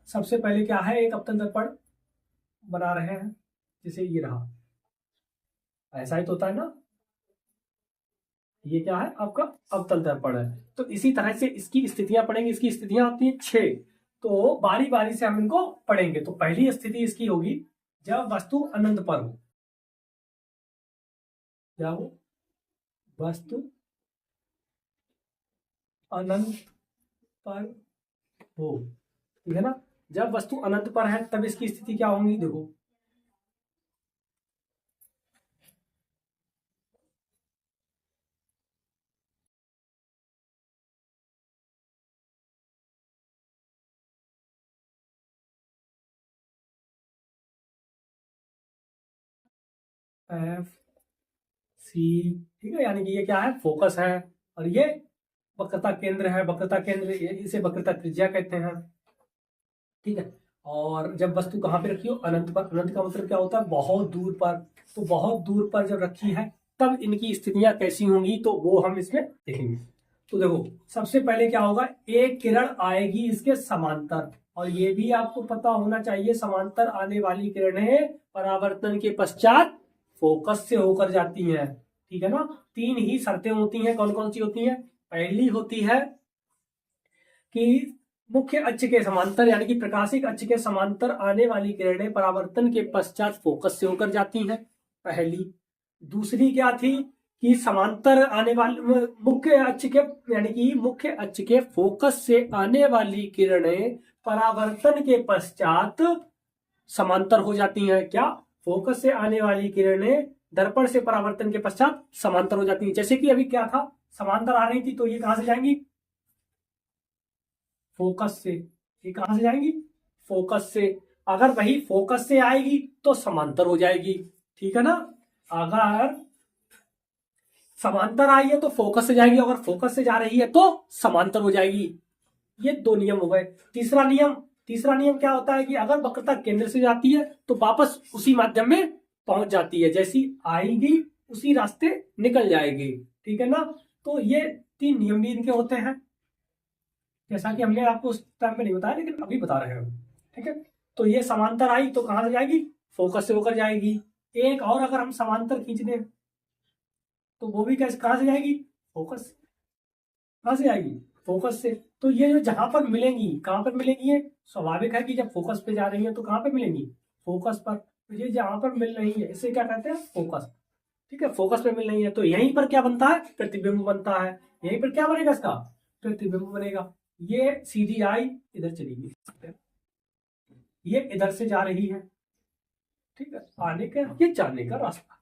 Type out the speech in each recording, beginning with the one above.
सबसे पहले क्या है, एक अवतल दर्पण बना रहे हैं, जैसे ये रहा, ऐसा ही तो होता है ना। ये क्या है आपका अवतल दर्पण है। तो इसी तरह से इसकी स्थितियां पढ़ेंगे। इसकी स्थितियां आती हैं 6, तो बारी बारी से हम इनको पढ़ेंगे। तो पहली स्थिति इसकी होगी जब वस्तु अनंत पर हो। जब वस्तु अनंत पर हो, ठीक है ना। जब वस्तु अनंत पर है तब इसकी स्थिति क्या होगी, देखो। एफ सी, ठीक है, यानी कि ये क्या है, फोकस है, और ये वक्रता केंद्र है। वक्रता केंद्र, इसे वक्रता त्रिज्या कहते हैं, ठीक है। और जब वस्तु कहाँ पे रखी हो, अनंत पर। अनंत का मतलब क्या होता है, बहुत दूर पर। तो बहुत दूर पर जब रखी है तब इनकी स्थितियां कैसी होंगी, तो वो हम इसमें देखेंगे। तो देखो, सबसे पहले क्या होगा, एक किरण आएगी इसके समांतर, और ये भी आपको पता होना चाहिए, समांतर आने वाली किरणें परावर्तन के पश्चात फोकस से होकर जाती हैं, ठीक है ना। तीन ही शर्तें होती हैं, कौन कौन सी होती हैं। पहली होती है कि मुख्य अक्ष के समांतर, यानी कि प्रकाशिक अक्ष के समांतर आने वाली किरणें परावर्तन के पश्चात फोकस से होकर जाती हैं, पहली। दूसरी क्या थी कि समांतर आने वाली मुख्य अक्ष के, यानी कि मुख्य अक्ष के फोकस से आने वाली किरणें परावर्तन के पश्चात समांतर हो जाती हैं। क्या, फोकस से आने वाली किरणें दर्पण से परावर्तन के पश्चात समांतर हो जाती हैं। जैसे कि अभी क्या था, समांतर आ रही थी, तो ये कहां से जाएंगी, फोकस से। ये कहां से जाएंगी, फोकस से। अगर वही फोकस से आएगी तो समांतर हो जाएगी, ठीक है ना। अगर समांतर आई है तो फोकस से जाएगी, अगर फोकस से जा रही है तो समांतर हो जाएगी। ये दो नियम हो गए। तीसरा नियम क्या होता है कि अगर वक्रता केंद्र से जाती है तो वापस उसी माध्यम में पहुंच जाती है, जैसी आएगी उसी रास्ते निकल जाएगी, ठीक है ना। तो ये तीन नियम भी इनके होते हैं, जैसा कि हमने आपको उस टाइम में नहीं बताया, लेकिन अभी बता रहे हैं, ठीक है। तो ये समांतर आई तो कहां से जाएगी, फोकस से होकर जाएगी। एक और अगर हम समांतर खींच दें तो वो भी कैसे, कहां से जाएगी, फोकस। कहां से जाएगी, फोकस से। तो ये जो जहां पर मिलेंगी, कहां पर मिलेंगी, ये स्वाभाविक है कि जब फोकस पे जा रही है तो कहां पे मिलेंगी, फोकस पर। तो ये जहां पर मिल रही है इसे क्या कहते हैं, फोकस, ठीक है। फोकस पे मिल रही है तो यहीं पर क्या बनता है, प्रतिबिंब बनता है। यहीं पर क्या बनेगा, इसका प्रतिबिंब बनेगा। ये सीधी आई, इधर चली गई, ये इधर से जा रही है, ठीक है। आने का, ये जाने का रास्ता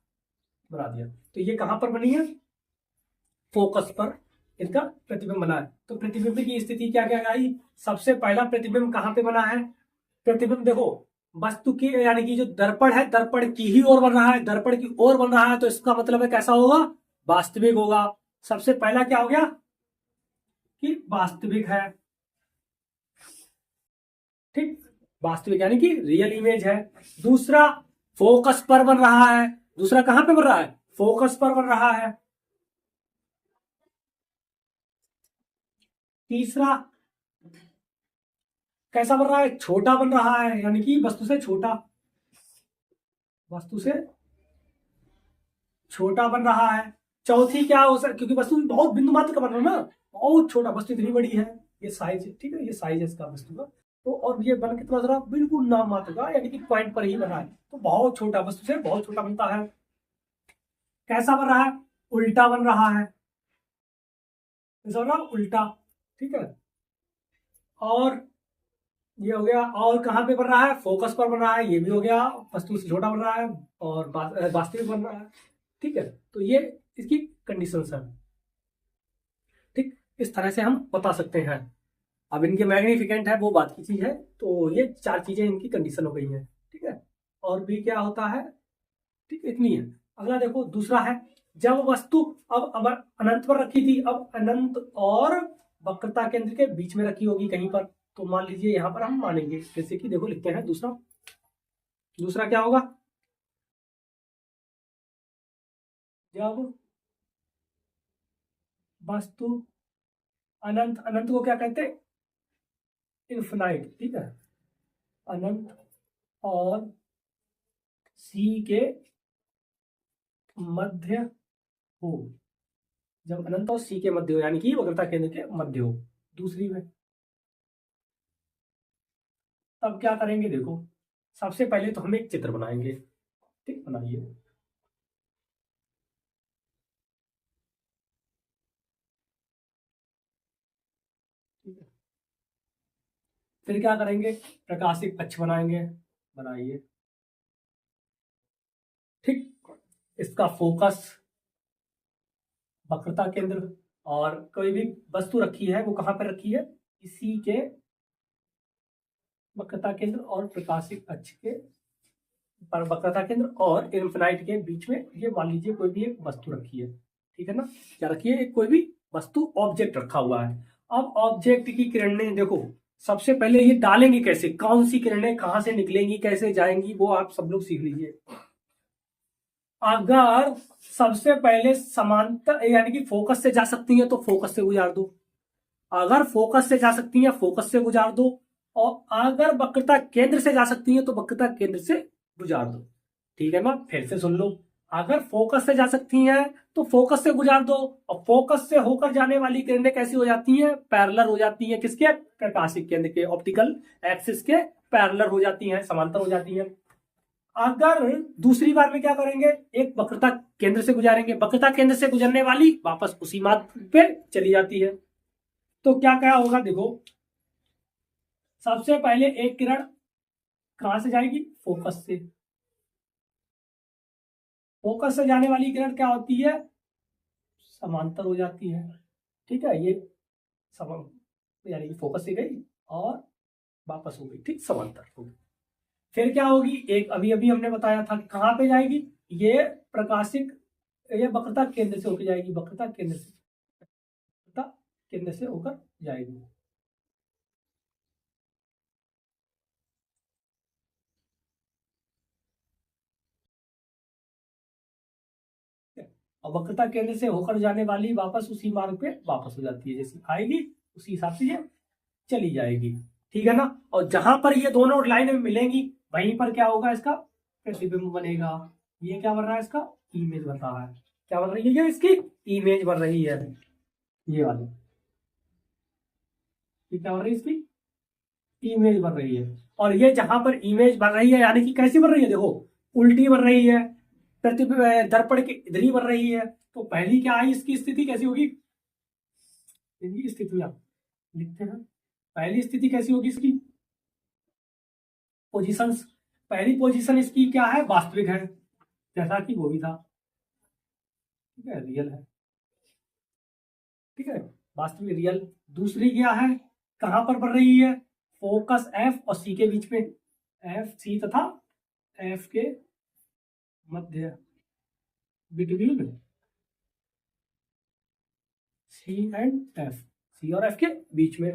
बना दिया। तो ये कहां पर बनी है, फोकस पर इनका प्रतिबिंब बना है। तो प्रतिबिंब की स्थिति क्या क्या आई, सबसे पहला प्रतिबिंब कहां पे बना है, प्रतिबिंब देखो वस्तु की, यानी कि जो दर्पण है, दर्पण की ही ओर बन रहा है, दर्पण की ओर बन रहा है, तो इसका मतलब है कैसा होगा, वास्तविक होगा। सबसे पहला क्या हो गया कि वास्तविक है, ठीक, वास्तविक यानी कि रियल इमेज है। दूसरा, फोकस पर बन रहा है। दूसरा कहां पे बन रहा है, फोकस पर बन रहा है। तीसरा कैसा बन रहा है, छोटा बन रहा है, यानी कि वस्तु से छोटा, वस्तु से छोटा बन रहा है। चौथी क्या हो सकती, क्योंकि वस्तु बहुत बिंदु मात्र का बन रहा है ना, बहुत छोटा, वस्तु इतनी बड़ी है, ये साइज, ठीक है, ये साइज है इसका वस्तु का। तो और ये बन कितना जरा, बिल्कुल नाम मात्र का, यानी कि पॉइंट पर ही बना है, तो बहुत छोटा, वस्तु से बहुत छोटा बनता है। कैसा बन रहा है, उल्टा बन रहा है, कैसा बन रहा है, उल्टा, ठीक है। और ये हो गया, और कहाँ पे बन रहा है, फोकस पर बन रहा है, ये भी हो गया, वस्तु से छोटा बन रहा है, और वास्तविक बन रहा है, ठीक है। तो ये इसकी कंडीशन है, ठीक। इस तरह से हम बता सकते हैं। अब इनके मैग्निफिकेंट है वो बात की चीज है। तो ये चार चीजें इनकी कंडीशन हो गई हैं, ठीक है। और भी क्या होता है, ठीक, इतनी है। अगला देखो, दूसरा है जब वस्तु अब अनंत पर रखी थी, अब अनंत और वक्रता केंद्र के बीच में रखी होगी कहीं पर। तो मान लीजिए यहां पर हम मानेंगे, जैसे कि देखो लिखते हैं दूसरा। दूसरा क्या होगा, जब वस्तु अनंत, अनंत को क्या कहते हैं, इन्फिनाइट, ठीक है। अनंत और सी के मध्य हो। जब अनंत और सी के मध्य हो यानी कि वक्रता केंद्र के मध्य हो। दूसरी में तब क्या करेंगे, देखो सबसे पहले तो हम एक चित्र बनाएंगे। ठीक, बनाइए। ठीक है, फिर क्या करेंगे, प्रकाशिक अक्ष बनाएंगे। बनाइए। ठीक, इसका फोकस वक्रता केंद्र, और कोई भी वस्तु रखी है वो कहाँ पर रखी है, इसी के वक्रता केंद्र और प्रकाशिक अक्ष के पर वक्रता केंद्र और इन्फिनाइट के बीच में ये मान लीजिए कोई भी एक वस्तु रखी है। ठीक है ना, क्या रखी है, एक कोई भी वस्तु ऑब्जेक्ट रखा हुआ है। अब ऑब्जेक्ट की किरणें देखो, सबसे पहले ये डालेंगे कैसे, कौन सी किरणें कहाँ से निकलेंगी, कैसे जाएंगी, वो आप सब लोग सीख लीजिए। अगर सबसे पहले समांतर यानी कि फोकस से जा सकती है तो फोकस से गुजार दो, अगर फोकस से जा सकती है फोकस से गुजार दो, और अगर वक्रता केंद्र से जा सकती है तो वक्रता केंद्र से गुजार दो। ठीक है ना, फिर से सुन लो, अगर फोकस से जा सकती हैं तो फोकस से गुजार दो, और फोकस से होकर जाने वाली किरणें कैसी हो जाती हैं, पैरेलल हो जाती हैं, किसके, प्रकाशिक केंद्र के, ऑप्टिकल एक्सिस के पैरेलल हो जाती हैं, समांतर हो जाती हैं। अगर दूसरी बार में क्या करेंगे, एक वक्रता केंद्र से गुजारेंगे, वक्रता केंद्र से गुजरने वाली वापस उसी मार्ग पे चली जाती है, तो क्या क्या होगा, देखो सबसे पहले एक किरण कहां से जाएगी, फोकस से, फोकस से जाने वाली किरण क्या होती है, समांतर हो जाती है। ठीक है, ये समान यानी कि फोकस से गई और वापस हो गई, ठीक, समांतर हो गई। फिर क्या होगी, एक अभी अभी हमने बताया था कहां पे जाएगी, ये प्रकाशिक, ये वक्रता केंद्र से होकर जाएगी, वक्रता केंद्र से, वक्रता केंद्र से होकर जाएगी। और वक्रता केंद्र से होकर जाने वाली वापस उसी मार्ग पे वापस हो जाती है, जैसे आएगी उसी हिसाब से ये चली जाएगी। ठीक है ना, और जहां पर ये दोनों लाइनें मिलेंगी वहीं पर क्या होगा, इसका प्रतिबिंब बनेगा। ये क्या बन रहा है, इसका इमेज बन रहा है। क्या बन रही है, ये इसकी इमेज बन रही है, ये वाली, ये क्या बन रही है, इसकी इमेज बन रही है। और ये जहां पर इमेज बन रही है यानी कि कैसी बन रही है, देखो उल्टी बन रही है, प्रतिबिंब दर्पण की इधर ही बन रही है, तो पहली क्या आई, इसकी स्थिति कैसी होगी, इनकी स्थितियां लिखते हैं। पहली स्थिति कैसी होगी इसकी, पोजीशंस, पहली पोजीशन इसकी क्या है, वास्तविक है, जैसा कि वो भी था। ठीक है, रियल है। ठीक है, वास्तविक रियल। दूसरी क्या है, कहां पर बढ़ रही है, फोकस एफ और सी के बीच में, एफ सी तथा एफ के मध्य, between C and F, C और एफ के बीच में।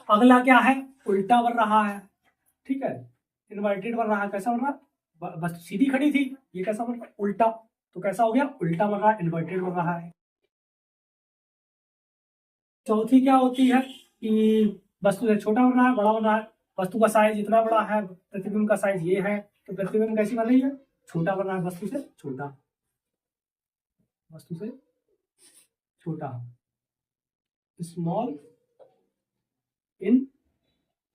अगला क्या है, उल्टा बढ़ रहा है। ठीक है, इन्वर्टेड बन रहा है, कैसा बन रहा है, बस सीधी खड़ी थी, ये कैसा बन रहा है, उल्टा, तो कैसा हो गया, उल्टा बन रहा है, इन्वर्टेड बन रहा है। चौथी क्या होती है कि वस्तु से छोटा बन रहा है, बड़ा बन रहा है, वस्तु का साइज इतना बड़ा है, प्रतिबिंब का साइज ये है, तो प्रतिबिंब कैसी बन रही है, छोटा बन रहा है, वस्तु से छोटा, वस्तु से छोटा, स्मॉल इन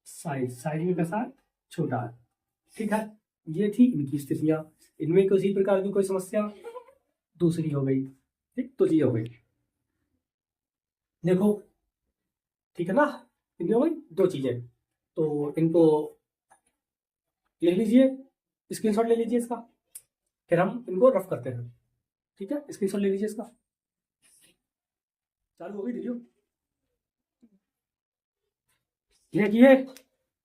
साइज, साइज में कैसा है, छोटा है। ठीक है, ये थी इनकी स्थितियां, इनमें किसी प्रकार की कोई समस्या, दूसरी हो गई। ठीक, तो ये हो गई, देखो, ठीक है ना, इनमें हो गई दो चीजें, तो इनको लिख लीजिए, स्क्रीनशॉट ले लीजिए इसका, फिर हम इनको रफ करते हैं। ठीक है, स्क्रीनशॉट ले लीजिए इसका, चालू हो गई वीडियो, देखिए।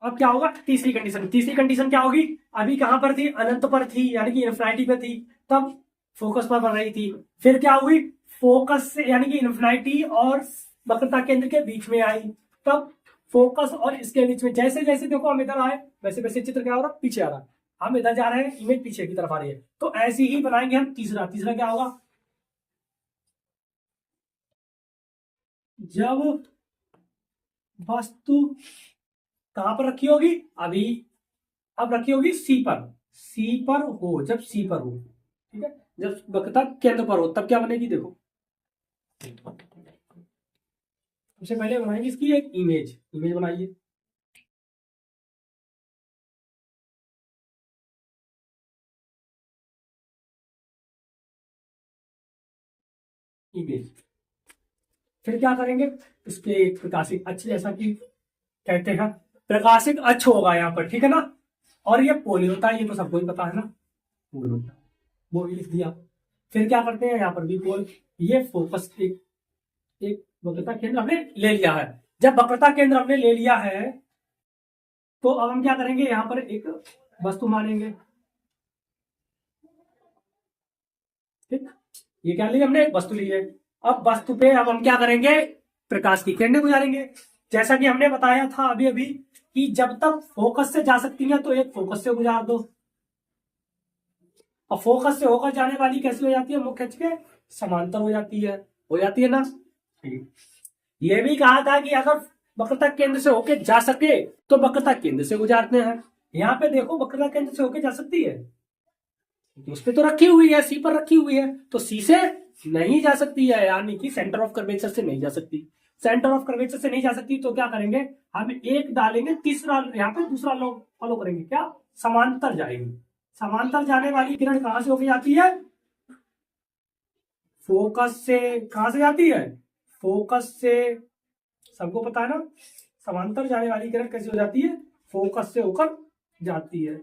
अब क्या होगा, तीसरी कंडीशन, तीसरी कंडीशन क्या होगी, अभी कहां पर थी, अनंत पर थी यानी कि इन्फिनिटी पे थी, तब फोकस पर बन रही थी, फिर क्या हुई, फोकस से यानी कि इन्फिनिटी और वक्रता केंद्र के बीच में आई, तब फोकस और इसके बीच में, जैसे जैसे देखो हम इधर आए वैसे वैसे चित्र क्या हो रहा है, पीछे आ रहा है, हम इधर जा रहे हैं, इमेज पीछे की तरफ आ रही है, तो ऐसे ही बनाएंगे हम तीसरा। तीसरा क्या होगा, जब वस्तु कहां पर रखी होगी अभी, अब रखी होगी सी पर, सी पर हो, जब सी पर हो, ठीक है, जब वक्रता केंद्र पर हो तब क्या बनेगी, देखो सबसे पहले बनाएंगे इसकी एक इमेज, इमेज बनाइए। इमेज, फिर क्या करेंगे, इस पे एक प्रकाशिक अक्ष, जैसा कि कहते हैं प्रकाशिक अक्ष होगा यहाँ पर, ठीक है ना, और ये पोल होता है, ये तो सबको ही पता है ना, पोल होता है, वो भी लिख दिया। फिर क्या करते हैं, यहाँ पर भी पोल, ये फोकस, एक एक वक्रता केंद्र हमने ले लिया है। जब वक्रता केंद्र हमने ले लिया है तो अब हम क्या करेंगे, यहाँ पर एक वस्तु मानेंगे, ठीक, ये क्या लिया हमने, एक वस्तु ली है। अब वस्तु पे अब हम क्या करेंगे, प्रकाश की किरणें गुजारेंगे। जैसा कि हमने बताया था अभी अभी कि जब तक फोकस से जा सकती हैं तो एक फोकस से गुजार दो, और फोकस से होकर जाने वाली कैसी हो जाती है, मुख्य अक्ष के समांतर हो जाती है ना। ये भी कहा था कि अगर वक्रता केंद्र से होकर जा सके तो वक्रता केंद्र से गुजारते हैं। यहाँ पे देखो वक्रता केंद्र से होकर जा सकती है, उस पे तो रखी हुई है, सी पर रखी हुई है, तो सी से नहीं जा सकती है, यानी कि सेंटर ऑफ कर्वेचर से नहीं जा सकती। सेंटर ऑफ कर्वेचर से नहीं जा सकती तो क्या करेंगे, हम एक डालेंगे, तीसरा यहाँ पे दूसरा लोग फॉलो करेंगे, क्या, समांतर जाएगी। समांतर जाने वाली किरण कहां से होकर जाती है, फोकस से, कहां से जाती है, फोकस से, सबको पता है ना, समांतर जाने वाली किरण कैसे हो जाती है, फोकस से होकर जाती है,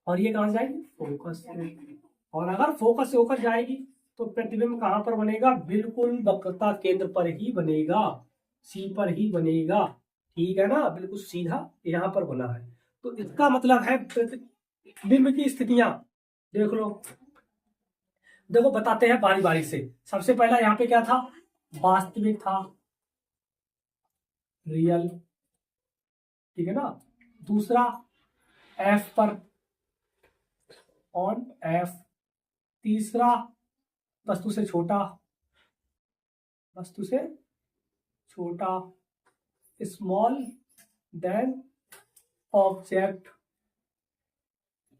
और ये कहां से जाएगी, फोकस से। और अगर फोकस से होकर जाएगी तो प्रतिबिंब कहां पर बनेगा, बिल्कुल वक्रता केंद्र पर ही बनेगा, सी पर ही बनेगा, ठीक है ना, बिल्कुल सीधा यहां पर बना है। तो इसका मतलब है प्रतिबिंब की स्थितियां देख लो, देखो बताते हैं बारी बारी से। सबसे पहला यहाँ पे क्या था, वास्तविक था, रियल, ठीक है ना। दूसरा एफ पर, ऑन एफ। तीसरा वस्तु से छोटा, वस्तु से छोटा, स्मॉल देन ऑब्जेक्ट,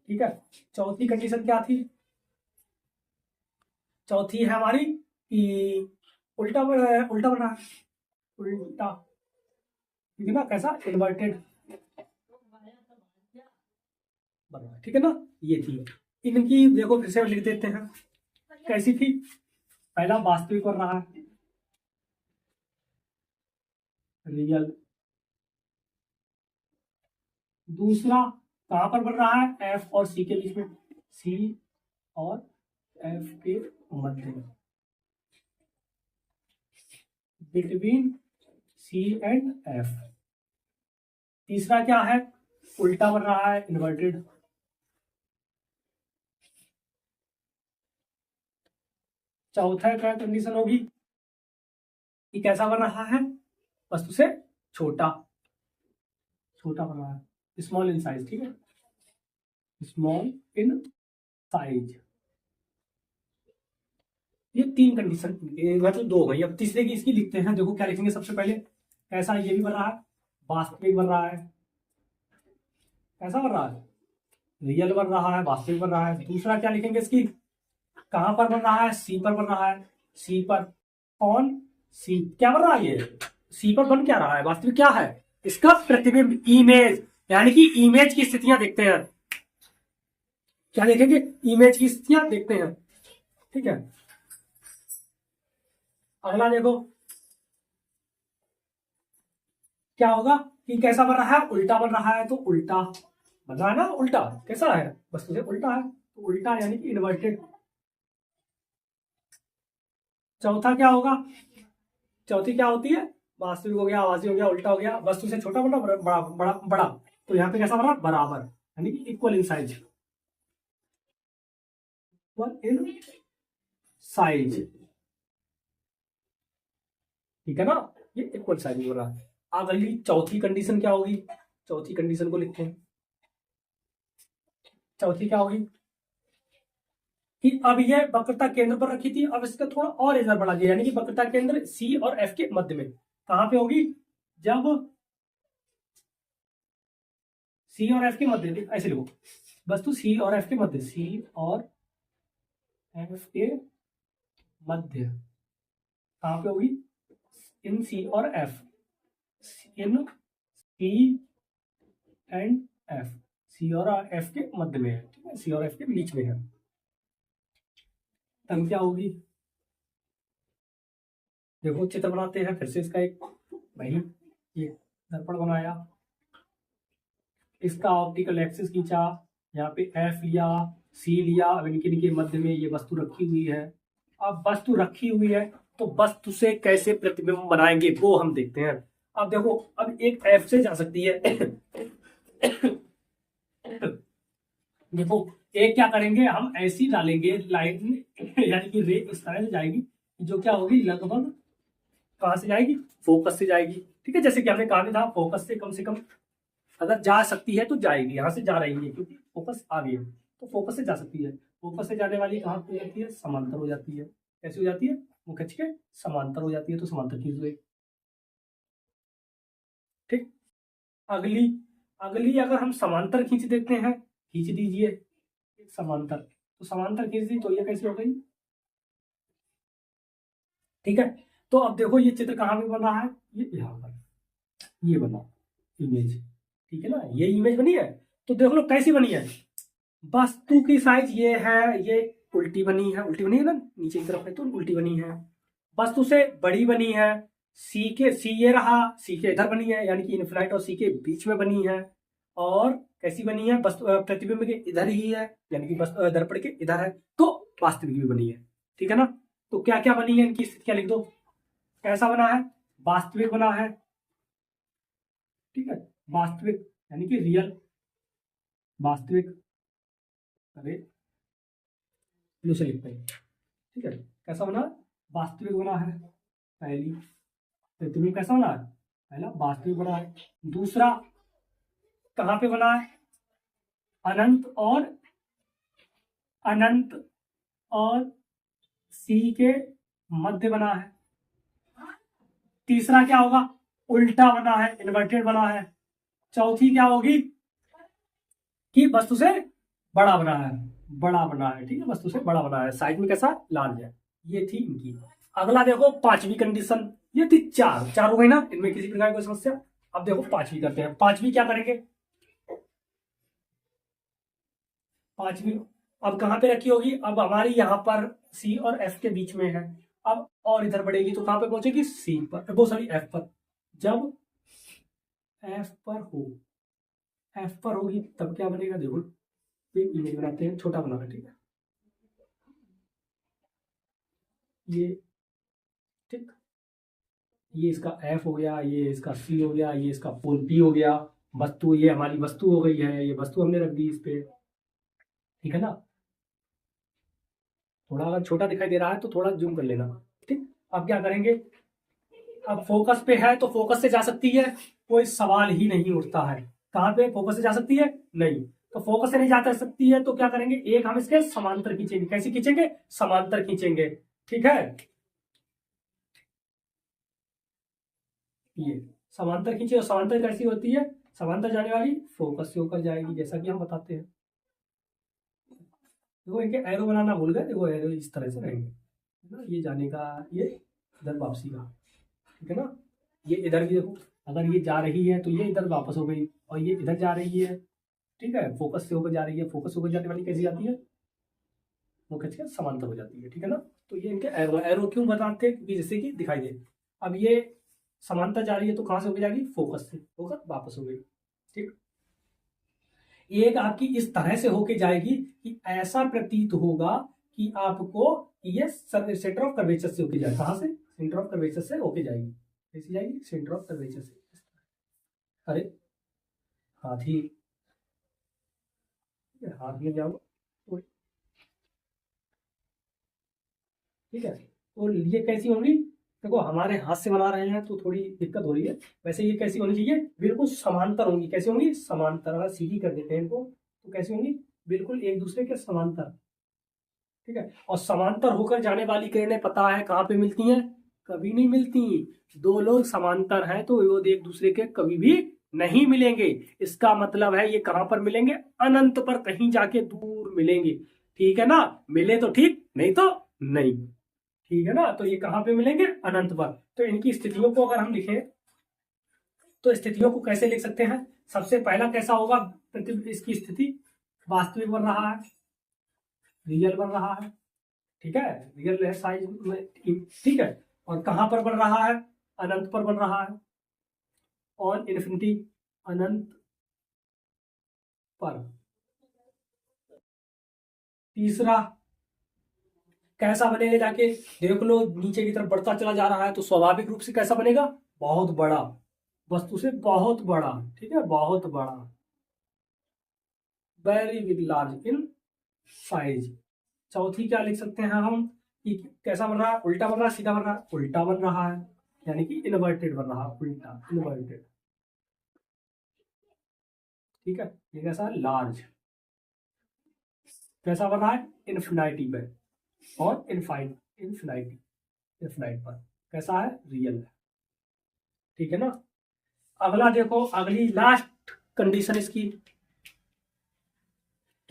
ठीक है। चौथी कंडीशन क्या थी, चौथी है हमारी कि उल्टा उल्टा बना, उल्टा, ठीक है ना, कैसा, इन्वर्टेड बना, ठीक है ना, ये थी। इनकी देखो फिर से लिख देते हैं, कैसी थी, पहला वास्तविक बन रहा है, रियल। दूसरा कहां पर बन रहा है, एफ और सी के बीच में, सी और एफ के मध्य में, बिटवीन सी एंड एफ। तीसरा क्या है, उल्टा बन रहा है, इन्वर्टेड। चौथा क्या कंडीशन होगी कि कैसा बन रहा है, वस्तु से छोटा, छोटा बन रहा है, स्मॉल इन साइज, ठीक है, स्मॉल इन साइज। ये तीन कंडीशन, मतलब दो हो गई। अब तीसरे की इसकी लिखते हैं, देखो क्या लिखेंगे, सबसे पहले कैसा, ये भी बन रहा है, वास्तविक बन रहा है, कैसा बन रहा है, रियल बन रहा है, वास्तविक बन रहा है। दूसरा क्या लिखेंगे इसकी, कहां पर बन रहा है, सी पर बन रहा है, सी पर, कौन, सी, क्या बन रहा है ये, सी पर बन क्या रहा है, वास्तविक क्या है, इसका प्रतिबिंब, इमेज, यानी कि इमेज की स्थितियां देखते हैं, क्या देखेंगे, इमेज की स्थितियां देखते हैं, ठीक है। अगला देखो क्या होगा कि कैसा बन रहा है, उल्टा बन रहा है, तो उल्टा बन रहा है ना, उल्टा कैसा है, वस्तु से उल्टा है, तो उल्टा यानी कि इन्वर्टेड। चौथा क्या होगा, चौथी क्या होती है, वास्तविक हो गया, आभासी हो गया, उल्टा हो गया, वस्तु से छोटा बड़ा, बड़ा बड़ा बड़ा, तो यहाँ पे कैसा बन रहा है, बराबर, यानी कि equal in size, equal in size, ठीक है ना, ये इक्वल साइज हो रहा है। अगली चौथी कंडीशन क्या होगी, चौथी कंडीशन को लिखते हैं, चौथी क्या होगी कि अब ये वक्रता केंद्र पर रखी थी, अब इसका थोड़ा और इधर बढ़ा दिया, यानी कि वक्रता केंद्र सी और एफ के मध्य में, कहां पे होगी, जब सी और एफ के मध्य, ऐसे लिखो, वस्तु सी और एफ के मध्य, सी और एफ के मध्य कहाँ पे होगी, इन सी और F, in C and F, C और एफ के मध्य में है, ठीक है, सी और एफ के बीच में है, तब क्या होगी, देखो चित्र बनाते हैं फिर से इसका एक, भाई ये दर्पण बनाया, इसका ऑप्टिकल एक्सिस खींचा, यहाँ पे एफ लिया, सी लिया, अब इनके मध्य में ये वस्तु रखी हुई है। अब वस्तु रखी हुई है तो वस्तु से कैसे प्रतिबिंब बनाएंगे वो हम देखते हैं। अब देखो, अब एक एफ से जा सकती है देखो एक क्या करेंगे, हम ऐसी डालेंगे लाइन यानी कि रे इस तरह से जाएगी जो क्या होगी, लगभग कहां से जाएगी, फोकस से जाएगी, ठीक है, जैसे कि हमने कहा था फोकस से कम अगर जा सकती है तो जाएगी, यहाँ से जा रही है क्योंकि फोकस आ गई है तो फोकस से जा सकती है, फोकस से जाने वाली कहाँ पे जाती है, समांतर हो जाती है, कैसे हो जाती है, वो खींच के समांतर हो जाती है, तो समांतर खींच दो, ठीक। अगली अगली अगर हम समांतर खींच देते हैं, खींच दीजिए समांतर, तो समांतर खींच दी तो ये कैसे हो गई, ठीक है। तो अब देखो ये चित्र कहाँ पे बना है, ये यहाँ पर, ये बना इमेज, ठीक है ना, ये इमेज बनी है, तो देख लो कैसी बनी है, वस्तु की साइज ये है, ये उल्टी बनी है ना, नीचे की तरफ है तो उल्टी बनी है, वस्तु से बड़ी बनी है, सी ये रहा, सी के इधर बनी है यानी कि इन्फिनाइट और सी के बीच में बनी है, और कैसी बनी है, वस्तु प्रतिबिंब के इधर ही है यानी कि दर्पण के इधर है, तो वास्तविक भी बनी है, ठीक है ना। तो क्या क्या बनी है, इनकी स्थितियां लिख दो, कैसा बना है, वास्तविक बना है, ठीक है, वास्तविक यानी कि रियल, वास्तविक, अरे से लिखते हैं, ठीक है, कैसा बना, वास्तविक बना है, पहली प्रतिबिंब कैसा बना है, पहला वास्तविक बना है, दूसरा कहां पे बना है, अनंत और सी के मध्य बना है, तीसरा क्या होगा, उल्टा बना है, इन्वर्टेड बना है, चौथी क्या होगी कि वस्तु से बड़ा बना है, ठीक है, वस्तु से बड़ा बना है, साइज में कैसा लाल है, ये थी इनकी। अगला देखो पांचवी कंडीशन, ये थी चार हो गई ना, इनमें किसी प्रकार की समस्या। अब देखो पांचवी करते हैं, पांचवी क्या करेंगे, पांचवी अब कहां पे रखी होगी, अब हमारी यहां पर सी और एफ के बीच में है, अब और इधर बढ़ेगी तो कहां पे पहुंचेगी, सी पर, वो सॉरी एफ पर, जब एफ पर होगी तब क्या बनेगा, देखो एक इमेज बनाते हैं, छोटा बनाना, ठीक है, ये, ठीक, ये इसका एफ हो गया, ये इसका सी हो गया, ये इसका पोल पी हो गया, वस्तु ये हमारी वस्तु हो गई है, ये वस्तु हमने रख दी इस पे, ठीक है ना। थोड़ा अगर छोटा दिखाई दे रहा है तो थोड़ा जूम कर लेना, ठीक। अब क्या करेंगे, अब फोकस पे है तो फोकस से जा सकती है, कोई सवाल ही नहीं उठता है, कहां पे फोकस से जा सकती है, नहीं, तो फोकस से नहीं जा सकती है तो क्या करेंगे, एक हम इसके समांतर खींचेंगे, कैसे खींचेंगे, समांतर खींचेंगे, ठीक है, ये समांतर खींचे, और समांतर कैसी होती है, समांतर जाने वाली फोकस से होकर जाएगी, जैसा कि हम बताते हैं, देखो इनके एरो बनाना भूल गए, देखो एरो इस तरह से रहेंगे, है ना, ये जाने का, ये इधर वापसी का, ठीक है ना, ये इधर की देखो, अगर ये जा रही है तो ये इधर वापस हो गई, और ये इधर जा रही है, ठीक है, फोकस से होकर जा रही है, फोकस होकर जाने वाली कैसी जाती है, वो खींच के समांतर हो जाती है, ठीक है ना। तो ये इनके एरो क्यों बताते हैं, क्योंकि जैसे कि दिखाई दे, अब ये समांतर जा रही है तो कहां से होकर जाएगी, फोकस से होकर वापस हो गई, ठीक। एक आपकी इस तरह से होके जाएगी कि ऐसा प्रतीत होगा कि आपको ये सेंटर ऑफ कर्वेचर से होके जाएगी, कहां से, सेंटर ऑफ कर्वेचर से होके जाएगी, कैसी जाएगी, सेंटर ऑफ कर्वेचर से, अरे हाथी, हाथ में जाओ, ठीक है, और ये कैसी होंगी, देखो हमारे हाथ से बना रहे हैं तो थोड़ी दिक्कत हो रही है, वैसे ये कैसी होनी चाहिए, बिल्कुल समांतर होंगी, कैसी होंगी, समांतर, अगर सीधी कर देते हैं इनको तो कैसी होंगी, बिल्कुल एक दूसरे के समांतर, ठीक है, और समांतर होकर जाने वाली किरणें पता है कहाँ पे मिलती हैं, कभी नहीं मिलती, दो लोग समांतर हैं तो वो एक दूसरे के कभी भी नहीं मिलेंगे। इसका मतलब है ये कहां पर मिलेंगे, अनंत पर कहीं जाके दूर मिलेंगे। ठीक है ना, मिले तो ठीक, नहीं तो नहीं। ठीक है ना, तो ये कहां पे मिलेंगे, अनंत पर। तो इनकी स्थितियों को अगर हम लिखें तो स्थितियों को कैसे लिख सकते हैं, सबसे पहला कैसा होगा, इसकी स्थिति वास्तविक बन रहा है, रियल बन रहा है। ठीक है, रियल है साइज में, ठीक है। और कहां पर बन रहा है, अनंत पर बन रहा है, ऑन इन्फिनिटी, अनंत पर। तीसरा कैसा बनेगा, जाके देख लो, नीचे की तरफ बढ़ता चला जा रहा है तो स्वाभाविक रूप से कैसा बनेगा, बहुत बड़ा, वस्तु से बहुत बड़ा। ठीक है, बहुत बड़ा, very big, large in size. चौथी क्या लिख सकते हैं हम कि कैसा बन रहा है, उल्टा बन रहा है, सीधा बन रहा है, उल्टा बन रहा है, यानी कि इनवर्टेड बन रहा है, उल्टा इनवर्टेड। ठीक है, ये कैसा है, लार्ज। कैसा बन रहा है, इन्फिनिटी पे, और इन्फिनिटी, इन्फिनाइट पर। कैसा है, रियल है। ठीक है ना। अगला देखो, अगली लास्ट कंडीशन इसकी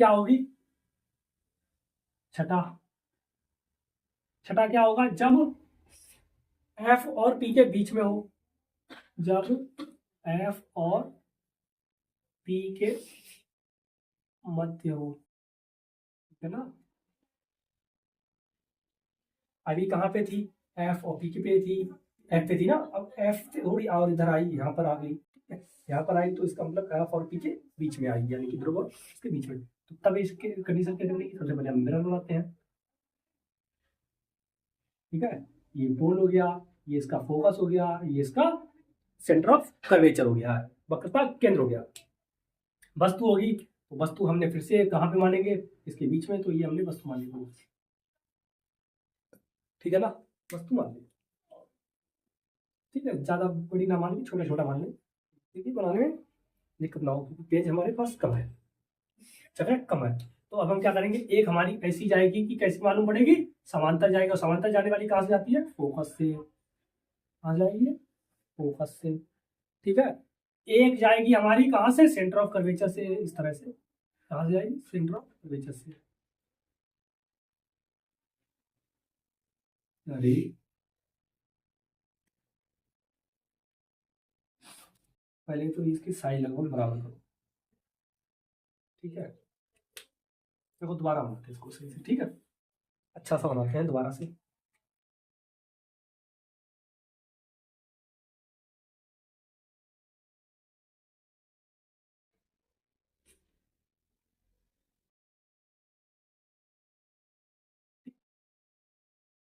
क्या होगी, छठा। छठा क्या होगा, जब एफ और पी के बीच में हो, जब एफ और पी के मध्य हो। ठीक है ना, अभी कहाँ पे थी, एफ और पी के पे थी, एफ पे थी ना, अब एफ थोड़ी और इधर आई, यहाँ पर आ गई। ठीक है, यहाँ पर आई तो इसका मतलब एफ और पी के बीच में आई, यानी कि ध्रुव और इसके बीच में। तो तब इसके कंडीशन कैसे बनेगी, सबसे पहले हम मिरर बनाते हैं। ठीक है, ये पोल हो गया, ये इसका फोकस हो गया, ये इसका सेंटर ऑफ कर्वेचर हो गया है, वक्रता केंद्र हो गया। वस्तु होगी तो वस्तु हमने फिर से कहाँ पे मानेंगे, इसके बीच में, तो ये हमने वस्तु मान ली। ठीक है ना, वस्तु मान ली। ठीक है, ज्यादा बड़ी ना मान ली, छोटा छोटा मान ली, ठीक है, बनाने में दिक्कत ना हो, क्योंकि पेज हमारे पास कम है, जगह कम है। तो अब हम क्या करेंगे, एक हमारी ऐसी जाएगी कि कैसी मालूम पड़ेगी, समांतर जाएगा। समांतर जाने वाली कहाँ से जाती है, फोकस से। कहाँ जाएगी, फोकस से। ठीक है, एक जाएगी हमारी कहाँ से, सेंटर ऑफ कर्वेचर से, इस तरह से। कहाँ से जाएगी, सेंटर ऑफ कर्वेचर से। अरे पहले तो इसकी साइड लगभग बराबर करो। ठीक है, देखो दोबारा बनाते हैं इसको सही से। ठीक है, अच्छा सा बनाते हैं दोबारा से।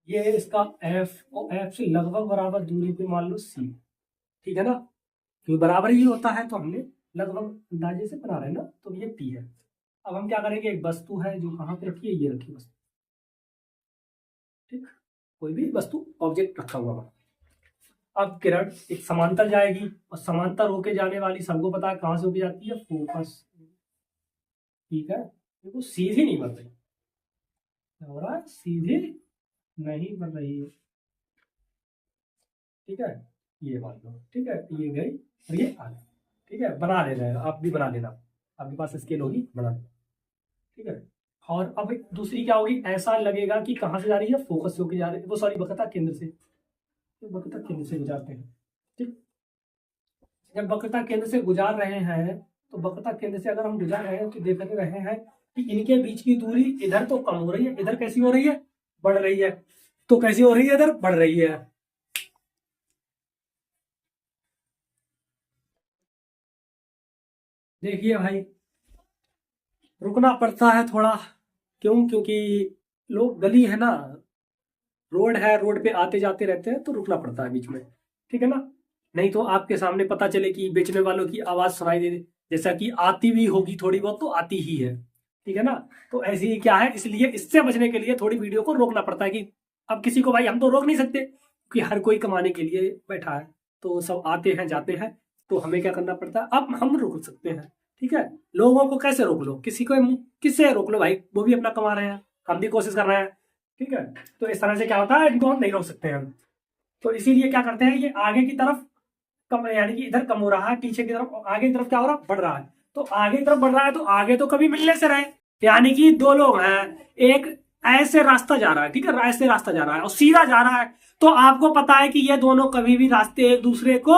ये इसका एफ और एफ से लगभग बराबर दूरी पे मान लो सी। ठीक है ना, क्योंकि बराबर ही होता है तो हमने लगभग अंदाजे से बना रहे हैं ना, तो ये पी है। अब हम क्या करेंगे, एक वस्तु है जो कहाँ पे रखी है, ये रखी वस्तु। ठीक, कोई भी वस्तु ऑब्जेक्ट रखा हुआ है। अब किरण एक समांतर जाएगी, और समांतर होके जाने वाली सबको पता है कहाँ से होके जाती है, फोकस। ठीक है, देखो सीधी नहीं बन रही, क्या हो रहा है, सीधी नहीं बन रही है। ठीक है, ये मान लो। ठीक है, ये गई और ये आ गई। ठीक है, बना ले रहे हैं, आप भी बना लेना, आपके पास स्केल होगी, बना लेना। ठीक है, और अब दूसरी क्या होगी, ऐसा लगेगा कि कहाँ से जा रही है, फोकस से होके जा रही है, वो सॉरी वक्रता केंद्र से, तो वक्रता केंद्र से गुजारते हैं। ठीक, जब वक्रता केंद्र से गुजार रहे हैं, तो वक्रता केंद्र से अगर हम गुजार रहे हैं तो देख रहे हैं कि इनके बीच की दूरी इधर तो कम हो रही है, इधर कैसी हो रही है, बढ़ रही है। तो कैसी हो रही है, इधर बढ़ रही है। देखिए भाई, रुकना पड़ता है थोड़ा, क्यों, क्योंकि लोग, गली है ना, रोड है, रोड पे आते जाते रहते हैं, तो रुकना पड़ता है बीच में। ठीक है ना, नहीं तो आपके सामने पता चले कि बेचने वालों की आवाज सुनाई दे, जैसा कि आती भी होगी थोड़ी बहुत, तो आती ही है। ठीक है ना, तो ऐसे ही क्या है, इसलिए इससे बचने के लिए थोड़ी वीडियो को रोकना पड़ता है कि अब किसी को भाई हम तो रोक नहीं सकते, क्योंकि हर कोई कमाने के लिए बैठा है, तो सब आते हैं जाते हैं, तो हमें क्या करना पड़ता है, अब हम रोक सकते हैं। ठीक है, लोगों को कैसे रोक लो, किसी को किससे रोक लो भाई, वो भी अपना कमा रहे हैं, हम भी कोशिश कर रहे हैं। ठीक है, तो इस तरह से क्या होता है, इनको हम नहीं रोक सकते हैं। तो इसीलिए क्या करते हैं, ये आगे की तरफ कम, यानी कि इधर कम हो रहा है, पीछे की तरफ, आगे की तरफ क्या हो रहा है, बढ़ रहा है। तो आगे की तरफ बढ़ रहा है, तो आगे तो कभी मिलने से रहे, यानी कि दो लोग हैं, एक ऐसे रास्ता जा रहा है, ठीक है, ऐसे रास्ता जा रहा है और सीधा जा रहा है, तो आपको पता है कि ये दोनों कभी भी रास्ते एक दूसरे को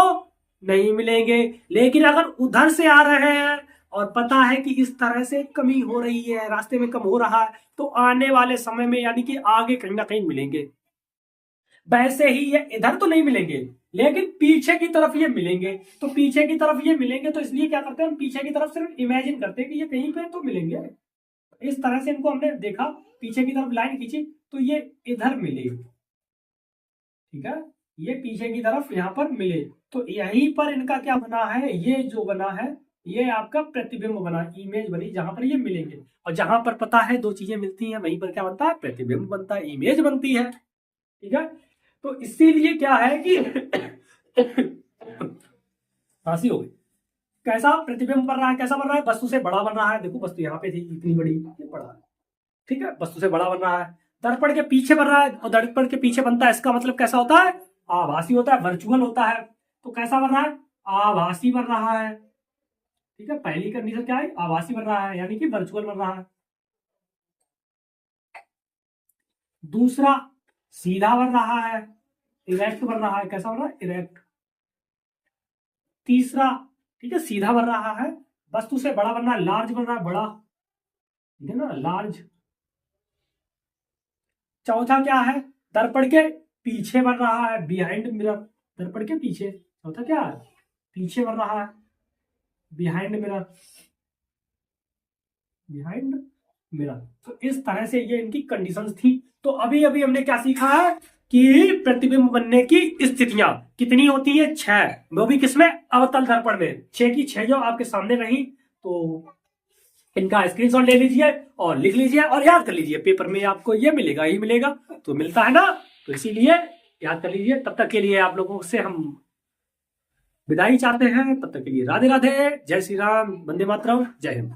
नहीं मिलेंगे। लेकिन अगर उधर से आ रहे हैं और पता है कि इस तरह से कमी हो रही है, रास्ते में कम हो रहा है, तो आने वाले समय में यानी कि आगे कहीं ना कहीं मिलेंगे। वैसे ही ये इधर तो नहीं मिलेंगे, लेकिन पीछे की तरफ ये मिलेंगे। तो पीछे की तरफ ये मिलेंगे, तो इसलिए क्या करते हैं, हम पीछे की तरफ सिर्फ इमेजिन करते हैं कि ये कहीं पे तो मिलेंगे। इस तरह से इनको हमने देखा, पीछे की तरफ लाइन खींची तो ये इधर मिले, ठीक है, ये पीछे की तरफ यहां पर मिले, तो यहीं पर इनका क्या बना है, ये जो बना है ये आपका प्रतिबिंब बना, इमेज बनी, जहां पर ये मिलेंगे। और जहां पर पता है दो चीजें मिलती हैं, वहीं पर क्या बनता है, प्रतिबिंब बनता है, इमेज बनती है, ठीक है। तो इसीलिए क्या है कि फांसी हो गई। कैसा प्रतिबिंब बन रहा है, कैसा बन रहा है, वस्तु से बड़ा बन रहा है। देखो वस्तु यहाँ पे थी इतनी बड़ी, ये बड़ा है, ठीक है, वस्तु से बड़ा बन रहा है। दर्पण के पीछे बन रहा है, और दर्पण के पीछे बनता है, इसका मतलब कैसा होता है, आभासी होता है, वर्चुअल होता है। तो कैसा बन रहा है, आभासी बन रहा है, ठीक है। पहली कंडीशन क्या है, आभासी बन रहा है, यानी कि वर्चुअल बन रहा है। दूसरा, सीधा बन रहा है, इरेक्ट बन रहा है, कैसा बन रहा है, इरेक्ट। तीसरा, ठीक है, सीधा बन रहा है, वस्तु से बड़ा बन रहा है, लार्ज बन रहा है, बड़ा, ठीक है ना, लार्ज। चौथा क्या है, दर्पण के पीछे बन रहा है, बिहाइंड मिरर, दर्पण के पीछे। चौथा क्या है, पीछे बन रहा है, बिहाइंड मिरर, बिहाइंड मिरर। तो इस तरह से ये इनकी कंडीशंस थी। तो अभी अभी हमने क्या सीखा है कि प्रतिबिंब बनने की स्थितियां कितनी होती है, 6, वो भी किसमें, अवतल दर्पण में। 6 की 6 जो आपके सामने रही, तो इनका स्क्रीनशॉट ले लीजिए और लिख लीजिए और याद कर लीजिए, पेपर में आपको ये मिलेगा ही मिलेगा, तो मिलता है ना, तो इसीलिए याद कर लीजिए। तब तक के लिए आप लोगों से हम विदाई चाहते हैं, तब तक के लिए राधे राधे, जय श्री राम, वंदे मातरम, जय हिंद।